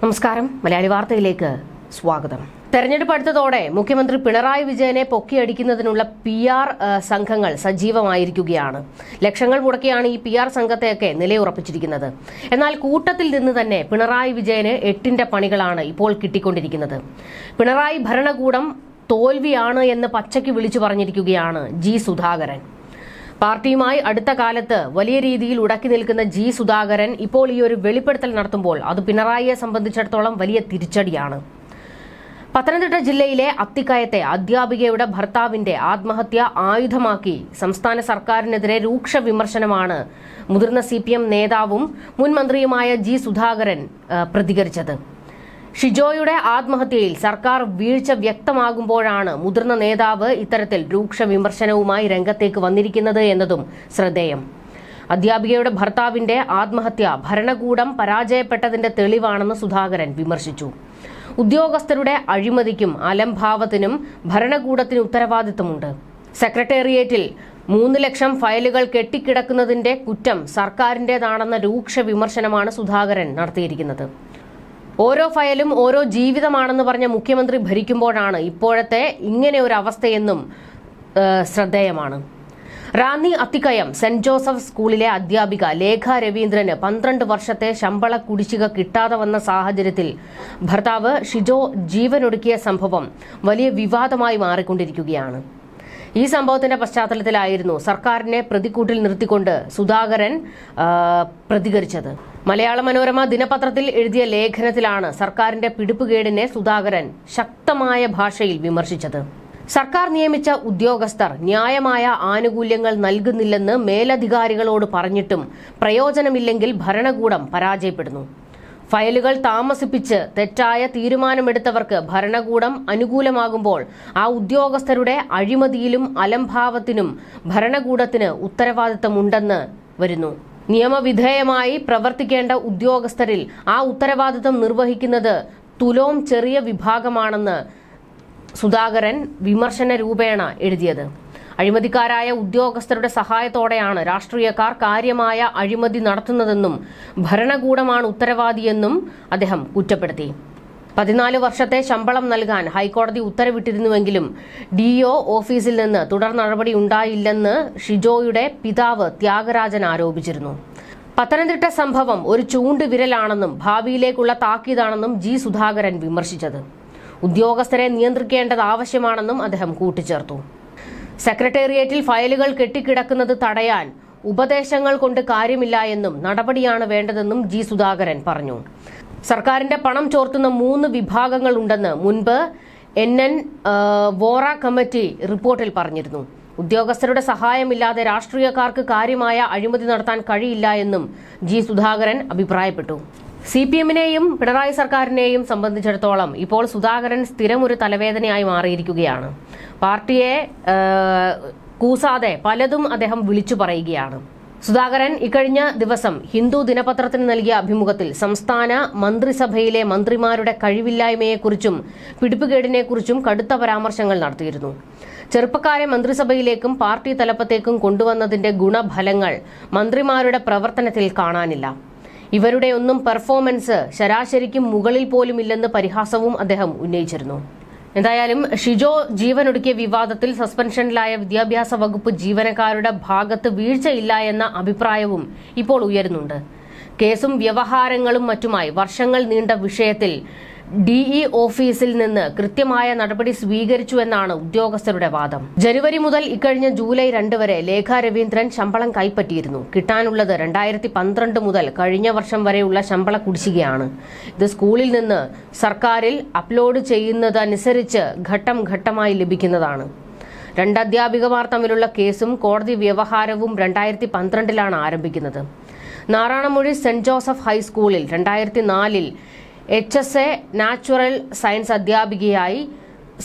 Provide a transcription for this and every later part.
നമസ്കാരം. മലയാളി വാർത്തയിലേക്ക് സ്വാഗതം. തെരഞ്ഞെടുപ്പ് അടുത്തതോടെ മുഖ്യമന്ത്രി പിണറായി വിജയനെ പൊക്കിയടിക്കുന്നതിനുള്ള PR സംഘങ്ങൾ സജീവമായിരിക്കുകയാണ്. ലക്ഷങ്ങൾ മുടക്കിയാണ് ഈ PR സംഘത്തെയൊക്കെ നിലയുറപ്പിച്ചിരിക്കുന്നത്. എന്നാൽ കൂട്ടത്തിൽ നിന്ന് തന്നെ പിണറായി വിജയന് 8ന്റെ പണികളാണ് ഇപ്പോൾ കിട്ടിക്കൊണ്ടിരിക്കുന്നത്. പിണറായി ഭരണകൂടം തോൽവിയാണ് എന്ന് പച്ചയ്ക്ക് വിളിച്ചു പറഞ്ഞിരിക്കുകയാണ് ജി സുധാകരൻ. പാർട്ടിയുമായി അടുത്ത കാലത്ത് വലിയ രീതിയിൽ ഉടക്കി നിൽക്കുന്ന ജി സുധാകരൻ ഇപ്പോൾ ഈ ഒരു വെളിപ്പെടുത്തൽ നടത്തുമ്പോൾ അത് പിണറായിയെ സംബന്ധിച്ചിടത്തോളം വലിയ തിരിച്ചടിയാണ്. പത്തനംതിട്ട ജില്ലയിലെ അത്തിക്കയത്തെ അധ്യാപികയുടെ ഭർത്താവിന്റെ ആത്മഹത്യ ആയുധമാക്കി സംസ്ഥാന സർക്കാരിനെതിരെ രൂക്ഷ വിമർശനമാണ് മുതിർന്ന CPM നേതാവും മുൻ മന്ത്രിയുമായ ജി സുധാകരൻ പ്രതികരിച്ചത്. ഷിജോയുടെ ആത്മഹത്യയിൽ സർക്കാർ വീഴ്ച വ്യക്തമാകുമ്പോഴാണ് മുതിർന്ന നേതാവ് ഇത്തരത്തിൽ രൂക്ഷ വിമർശനവുമായി രംഗത്തേക്ക് വന്നിരിക്കുന്നത് എന്നതും ശ്രദ്ധേയം. അധ്യാപികയുടെ ഭർത്താവിന്റെ ആത്മഹത്യ ഭരണകൂടം പരാജയപ്പെട്ടതിന്റെ തെളിവാണെന്ന് സുധാകരൻ വിമർശിച്ചു. ഉദ്യോഗസ്ഥരുടെ അഴിമതിക്കും അലംഭാവത്തിനും ഭരണകൂടത്തിന് ഉത്തരവാദിത്തമുണ്ട്. സെക്രട്ടേറിയറ്റിൽ 3 ലക്ഷം ഫയലുകൾ കെട്ടിക്കിടക്കുന്നതിന്റെ കുറ്റം സർക്കാരിന്റേതാണെന്ന രൂക്ഷ വിമർശനമാണ് സുധാകരൻ നടത്തിയിരിക്കുന്നത്. ഓരോ ഫയലും ഓരോ ജീവിതമാണെന്ന് പറഞ്ഞ മുഖ്യമന്ത്രി ഭരിക്കുമ്പോഴാണ് ഇപ്പോഴത്തെ ഇങ്ങനെ ഒരു അവസ്ഥയെന്നും ശ്രദ്ധേയമാണ്. റാന്നി അത്തിക്കയം സെന്റ് ജോസഫ് സ്കൂളിലെ അധ്യാപിക ലേഖ രവീന്ദ്രന് 12 വർഷത്തെ ശമ്പള കുടിശ്ശിക കിട്ടാതെ വന്ന സാഹചര്യത്തിൽ ഭർത്താവ് ഷിജോ ജീവനൊടുക്കിയ സംഭവം വലിയ വിവാദമായി മാറിക്കൊണ്ടിരിക്കുകയാണ്. ഈ സംഭവത്തിന്റെ പശ്ചാത്തലത്തിലായിരുന്നു സർക്കാരിനെ പ്രതിക്കൂട്ടിൽ നിർത്തിക്കൊണ്ട് സുധാകരൻ പ്രതികരിച്ചത്. മലയാള മനോരമ ദിനപത്രത്തിൽ എഴുതിയ ലേഖനത്തിലാണ് സർക്കാരിന്റെ പിടിപ്പുകേടിനെ സുധാകരൻ ശക്തമായ ഭാഷയിൽ വിമർശിച്ചത്. സർക്കാർ നിയമിച്ച ഉദ്യോഗസ്ഥർ ന്യായമായ ആനുകൂല്യങ്ങൾ നൽകുന്നില്ലെന്ന് മേലധികാരികളോട് പറഞ്ഞിട്ടും പ്രയോജനമില്ലെങ്കിൽ ഭരണകൂടം പരാജയപ്പെടുന്നു. ഫയലുകൾ താമസിപ്പിച്ച് തെറ്റായ തീരുമാനമെടുത്തവർക്ക് ഭരണകൂടം അനുകൂലമാകുമ്പോൾ ആ ഉദ്യോഗസ്ഥരുടെ അഴിമതിയിലും അലംഭാവത്തിനും ഭരണകൂടത്തിന് ഉത്തരവാദിത്തമുണ്ടെന്ന് വരുന്നു. നിയമവിധേയമായി പ്രവർത്തിക്കേണ്ട ഉദ്യോഗസ്ഥരിൽ ആ ഉത്തരവാദിത്തം നിർവഹിക്കുന്നത് തുലോം ചെറിയ വിഭാഗമാണെന്ന് സുധാകരൻ വിമർശന രൂപേണ എഴുതിയത്. അഴിമതിക്കാരായ ഉദ്യോഗസ്ഥരുടെ സഹായത്തോടെയാണ് രാഷ്ട്രീയക്കാർ കാര്യമായ അഴിമതി നടത്തുന്നതെന്നും ഭരണകൂടമാണ് ഉത്തരവാദിയെന്നും അദ്ദേഹം കുറ്റപ്പെടുത്തി. 14 വർഷത്തെ ശമ്പളം നൽകാൻ ഹൈക്കോടതി ഉത്തരവിട്ടിരുന്നുവെങ്കിലും DO ഓഫീസിൽ നിന്ന് തുടർ നടപടി ഉണ്ടായില്ലെന്ന് ഷിജോയുടെ പിതാവ് ത്യാഗരാജൻ ആരോപിച്ചിരുന്നു. പത്തനംതിട്ട സംഭവം ഒരു ചൂണ്ടുവിരലാണെന്നും ഭാവിയിലേക്കുള്ള താക്കീതാണെന്നും ജി സുധാകരൻ വിമർശിച്ചത്. ഉദ്യോഗസ്ഥരെ നിയന്ത്രിക്കേണ്ടത് ആവശ്യമാണെന്നും അദ്ദേഹം കൂട്ടിച്ചേർത്തു. സെക്രട്ടേറിയറ്റിൽ ഫയലുകൾ കെട്ടിക്കിടക്കുന്നത് തടയാൻ ഉപദേശങ്ങൾ കൊണ്ട് കാര്യമില്ല എന്നും നടപടിയാണ് വേണ്ടതെന്നും ജി സുധാകരൻ പറഞ്ഞു. സർക്കാരിന്റെ പണം ചോർത്തുന്ന 3 വിഭാഗങ്ങൾ ഉണ്ടെന്ന് മുൻപ് NN വോറ കമ്മിറ്റി റിപ്പോർട്ടിൽ പറഞ്ഞിരുന്നു. ഉദ്യോഗസ്ഥരുടെ സഹായമില്ലാതെ രാഷ്ട്രീയക്കാർക്ക് കാര്യമായ അഴിമതി നടത്താൻ കഴിയില്ല എന്നും ജി സുധാകരൻ അഭിപ്രായപ്പെട്ടു. CPMനെയും പിണറായി സർക്കാരിനെയും സംബന്ധിച്ചിടത്തോളം ഇപ്പോൾ സുധാകരൻ സ്ഥിരം ഒരു തലവേദനയായി മാറിയിരിക്കുകയാണ്. പാർട്ടിയെ കൂസാതെ പലതും അദ്ദേഹം വിളിച്ചു പറയുകയാണ്. സുധാകരൻ ഇക്കഴിഞ്ഞ ദിവസം ഹിന്ദു ദിനപത്രത്തിന് നൽകിയ അഭിമുഖത്തിൽ സംസ്ഥാന മന്ത്രിസഭയിലെ മന്ത്രിമാരുടെ കഴിവില്ലായ്മയെക്കുറിച്ചും പിടിപ്പുകേടിനെക്കുറിച്ചും കടുത്ത പരാമർശങ്ങൾ നടത്തിയിരുന്നു. ചെറുപ്പക്കാരെ മന്ത്രിസഭയിലേക്കും പാർട്ടി തലപ്പത്തേക്കും കൊണ്ടുവന്നതിന്റെ ഗുണഫലങ്ങൾ മന്ത്രിമാരുടെ പ്രവർത്തനത്തിൽ കാണാനില്ല. ഇവരുടെ ഒന്നും പെർഫോമൻസ് ശരാശരിക്കും മുകളിൽ പോലുമില്ലെന്ന് പരിഹാസവും അദ്ദേഹം ഉന്നയിച്ചിരുന്നു. എന്തായാലും ഷിജോ ജീവനൊടുക്കിയ വിവാദത്തിൽ സസ്പെൻഷനിലായ വിദ്യാഭ്യാസ വകുപ്പ് ജീവനക്കാരുടെ ഭാഗത്ത് വീഴ്ചയില്ല എന്ന അഭിപ്രായവും ഇപ്പോൾ ഉയരുന്നുണ്ട്. കേസും വ്യവഹാരങ്ങളും മറ്റുമായി വർഷങ്ങൾ നീണ്ട വിഷയത്തിൽ DE ഓഫീസിൽ നിന്ന് കൃത്യമായ നടപടി സ്വീകരിച്ചുവെന്നാണ് ഉദ്യോഗസ്ഥരുടെ വാദം. ജനുവരി മുതൽ ഇക്കഴിഞ്ഞ ജൂലൈ 2 വരെ ലേഖ രവീന്ദ്രൻ ശമ്പളം കൈപ്പറ്റിയിരുന്നു. കിട്ടാനുള്ളത് 2012 മുതൽ കഴിഞ്ഞ വർഷം വരെയുള്ള ശമ്പള കുടിശ്ശികയാണ്. ഇത് സ്കൂളിൽ നിന്ന് സർക്കാരിൽ അപ്ലോഡ് ചെയ്യുന്നതനുസരിച്ച് ഘട്ടം ഘട്ടമായി ലഭിക്കുന്നതാണ്. 2 അധ്യാപികമാർ തമ്മിലുള്ള കേസും കോടതി വ്യവഹാരവും 2012 ആരംഭിക്കുന്നത്. നാറാണമൊഴി സെന്റ് ജോസഫ് ഹൈസ്കൂളിൽ 2004 HSA നാച്ചുറൽ സയൻസ് അധ്യാപികയായി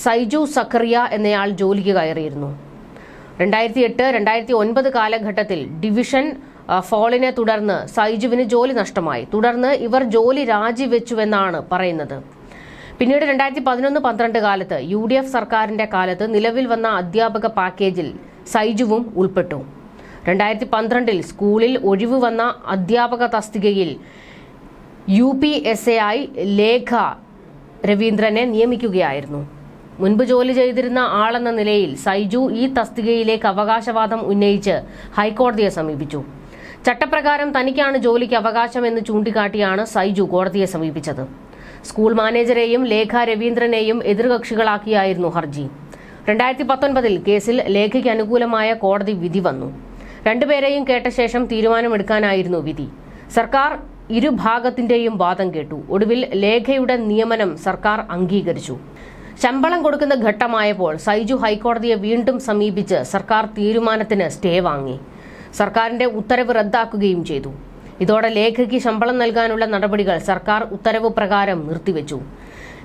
സൈജു സക്കറിയ എന്നയാൾ ജോലിക്ക് കയറിയിരുന്നു. 2008-2009 കാലഘട്ടത്തിൽ ഡിവിഷൻ ഫോളിനെ തുടർന്ന് സൈജുവിന് ജോലി നഷ്ടമായി. തുടർന്ന് ഇവർ ജോലി രാജിവെച്ചുവെന്നാണ് പറയുന്നത്. പിന്നീട് 2011-12 കാലത്ത് UDF സർക്കാരിന്റെ കാലത്ത് നിലവിൽ വന്ന അധ്യാപക പാക്കേജിൽ സൈജുവും ഉൾപ്പെട്ടു. 2012 സ്കൂളിൽ ഒഴിവ് വന്ന അധ്യാപക തസ്തികയിൽ UPSA ആയി ലേഖ രവീന്ദ്രനെ നിയമിക്കുകയായിരുന്നു. മുൻപ് ജോലി ചെയ്തിരുന്ന ആളെന്ന നിലയിൽ സൈജു ഈ തസ്തികയിലേക്ക് അവകാശവാദം ഉന്നയിച്ച് ഹൈക്കോടതിയെ സമീപിച്ചു. ചട്ടപ്രകാരം തനിക്കാണ് ജോലിക്ക് അവകാശമെന്ന് ചൂണ്ടിക്കാട്ടിയാണ് സൈജു കോടതിയെ സമീപിച്ചത്. സ്കൂൾ മാനേജരെയും ലേഖ രവീന്ദ്രനെയും എതിർകക്ഷികളാക്കിയായിരുന്നു ഹർജി. 2019 കേസിൽ ലേഖയ്ക്ക് അനുകൂലമായ കോടതി വിധി വന്നു. രണ്ടുപേരെയും കേട്ട ശേഷം തീരുമാനമെടുക്കാനായിരുന്നു വിധി. സർക്കാർ ഇരുഭാഗത്തിന്റെയും വാദം കേട്ടു. ഒടുവിൽ ലേഖയുടെ നിയമനം സർക്കാർ അംഗീകരിച്ചു. ശമ്പളം കൊടുക്കുന്ന ഘട്ടമായപ്പോൾ സൈജു ഹൈക്കോടതിയെ വീണ്ടും സമീപിച്ച് സർക്കാർ തീരുമാനത്തിന് സ്റ്റേ വാങ്ങി. സർക്കാരിന്റെ ഉത്തരവ് റദ്ദാക്കുകയും ചെയ്തു. ഇതോടെ ലേഖയ്ക്ക് ശമ്പളം നൽകാനുള്ള നടപടികൾ സർക്കാർ ഉത്തരവ് പ്രകാരം നിർത്തിവെച്ചു.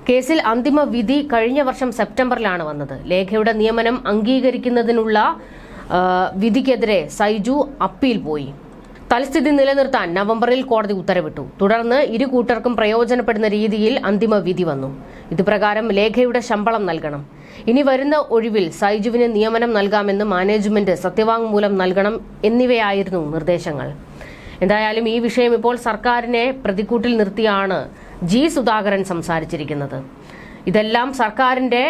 കേസിൽ അന്തിമ വിധി കഴിഞ്ഞ വർഷം സെപ്റ്റംബറിലാണ് വന്നത്. ലേഖയുടെ നിയമനം അംഗീകരിക്കുന്നതിനുള്ള വിധിക്കെതിരെ സൈജു അപ്പീൽ പോയി. തൽസ്ഥിതി നിലനിർത്താൻ നവംബറിൽ കോടതി ഉത്തരവിട്ടു. തുടർന്ന് ഇരു കൂട്ടർക്കും പ്രയോജനപ്പെടുന്ന രീതിയിൽ അന്തിമ വിധി വന്നു. ഇതുപ്രകാരം ലേഖയുടെ ശമ്പളം നൽകണം. ഇനി വരുന്ന ഒഴിവിൽ സൈജുവിന് നിയമനം നൽകാമെന്ന് മാനേജ്മെന്റ് സത്യവാങ്മൂലം നൽകണം എന്നിവയായിരുന്നു നിർദ്ദേശങ്ങൾ. എന്തായാലും ഈ വിഷയം ഇപ്പോൾ സർക്കാരിനെ പ്രതിക്കൂട്ടിൽ നിർത്തിയാണ് ജി സുധാകരൻ സംസാരിച്ചിരിക്കുന്നത്. ഇതെല്ലാം സർക്കാരിന്റെ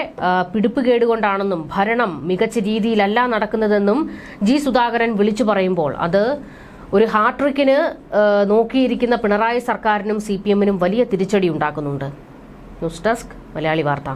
പിടിപ്പുകേടുകൊണ്ടാണെന്നും ഭരണം മികച്ച രീതിയിലല്ല നടക്കുന്നതെന്നും ജി സുധാകരൻ വിളിച്ചു പറയുമ്പോൾ അത് ഒരു ഹാട്രിക്കിന് നോക്കിയിരിക്കുന്ന പിണറായി സർക്കാരിനും CPM-നും വലിയ തിരിച്ചടി ഉണ്ടാക്കുന്നുണ്ട്. ന്യൂസ് ഡെസ്ക് മലയാളി വാർത്ത.